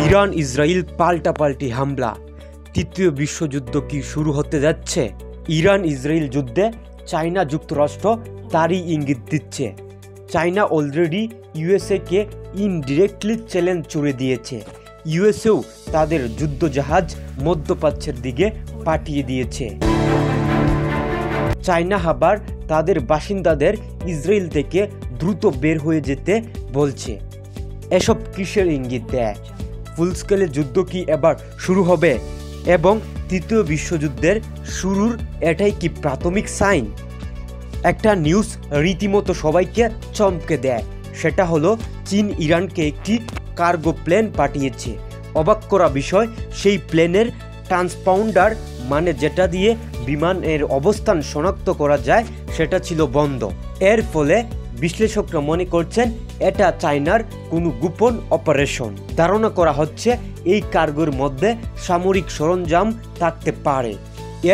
Iran Israel পাল্টাপাল্টি হামলা, তৃতীয় বিশ্বযুদ্ধ কি শুরু হতে যাচ্ছে? ইরান ইসরায়েল যুদ্ধে চায়না যুক্তরাষ্ট্র তারই ইঙ্গিত দিচ্ছে। চায়না অলরেডি ইউএসএকে ইনডিরেক্টলি চ্যালেঞ্জ ছুড়ে দিয়েছে। ইউএসএও তাদের যুদ্ধজাহাজ মধ্যপ্রাচ্যের দিকে পাঠিয়ে দিয়েছে। চায়না আবার তাদের বাসিন্দাদের ইসরায়েল থেকে দ্রুত বের হয়ে যেতে বলছে। এসব কিসের ইঙ্গিত দেয়? ফুল স্কেলে যুদ্ধ কি এবার শুরু হবে? এবং তৃতীয় বিশ্বযুদ্ধের শুরুর এটাই কি প্রাথমিক সাইন? একটা নিউজ রীতিমতো সবাইকে চমকে দেয়। সেটা হলো চীন ইরানকে একটি কার্গো প্লেন পাঠিয়েছে। অবাক করা বিষয়, সেই প্লেনের ট্রান্সপন্ডার মানে যেটা দিয়ে বিমানের অবস্থান শনাক্ত করা যায় সেটা ছিল বন্ধ। এর ফলে বিশ্লেষকরা মনে করছেন এটা চায়নার কোনো গোপন অপারেশন। ধারণা করা হচ্ছে এই কার্গোর মধ্যে সামরিক সরঞ্জাম থাকতে পারে।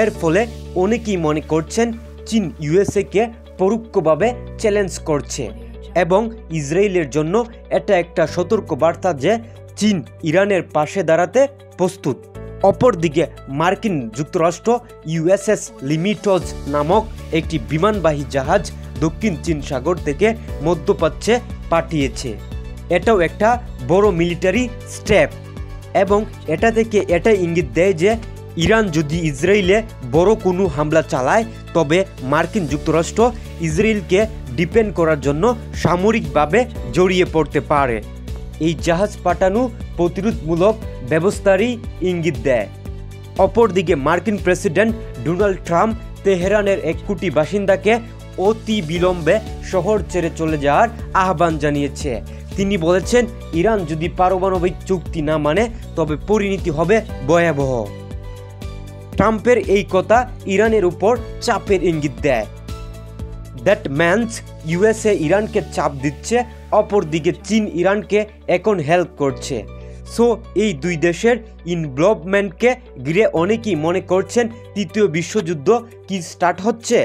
এর ফলে অনেকেই মনে করছেন চীন ইউএসএকে পরোক্ষভাবে চ্যালেঞ্জ করছে এবং ইসরায়েলের জন্য এটা একটা সতর্ক বার্তা যে চীন ইরানের পাশে দাঁড়াতে প্রস্তুত। অপরদিকে মার্কিন যুক্তরাষ্ট্র ইউএসএস লিমিটজ নামক একটি বিমানবাহী জাহাজ দক্ষিণ চীন সাগর থেকে মধ্যপ্রাচ্যে পাঠিয়েছে। এটাও একটা বড় মিলিটারি স্টেপ এবং এটা থেকে এটা ইঙ্গিত দেয় যে ইরান যদি ইসরায়েলে বড় কোনো হামলা চালায় তবে মার্কিন যুক্তরাষ্ট্র ইসরায়েলকে ডিফেন্ড করার জন্য সামরিকভাবে জড়িয়ে পড়তে পারে। এই জাহাজ পাঠানো প্রতিরোধমূলক ব্যবস্থারই ইঙ্গিত দেয়। অপরদিকে মার্কিন প্রেসিডেন্ট ডোনাল্ড ট্রাম্প তেহরানের 1 কোটি বাসিন্দাকে অতি বিলম্বে শহর ছেড়ে চলে যাওয়ার আহ্বান জানিয়েছে। তিনি বলেছেন ইরান যদি পারমাণবিক চুক্তি না মানে তবে পরিণতি হবে ভয়াবহ। ট্রাম্পের এই কথা ইরানের উপর চাপের ইঙ্গিত দেয়। দ্যাট ম্যানস ইউএসএ ইরানকে চাপ দিচ্ছে, অপরদিকে চীন ইরানকে এখন হেল্প করছে। সো এই দুই দেশের ইনভলভমেন্টকে ঘিরে অনেকেই মনে করছেন তৃতীয় বিশ্বযুদ্ধ কি স্টার্ট হচ্ছে।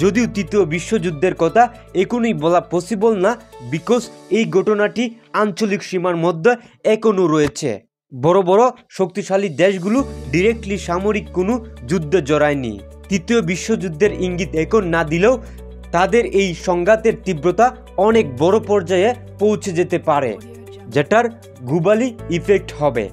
যদিও তৃতীয় বিশ্বযুদ্ধের কথা এখনই বলা পসিবল না, বিকজ এই ঘটনাটি আঞ্চলিক সীমার মধ্যে এখনও রয়েছে। বড় বড় শক্তিশালী দেশগুলো ডিরেক্টলি সামরিক কোনো যুদ্ধে জড়ায়নি। তৃতীয় বিশ্বযুদ্ধের ইঙ্গিত এখন না দিলেও তাদের এই সংঘাতের তীব্রতা অনেক বড় পর্যায়ে পৌঁছে যেতে পারে, যেটার গ্লোবালি ইফেক্ট হবে।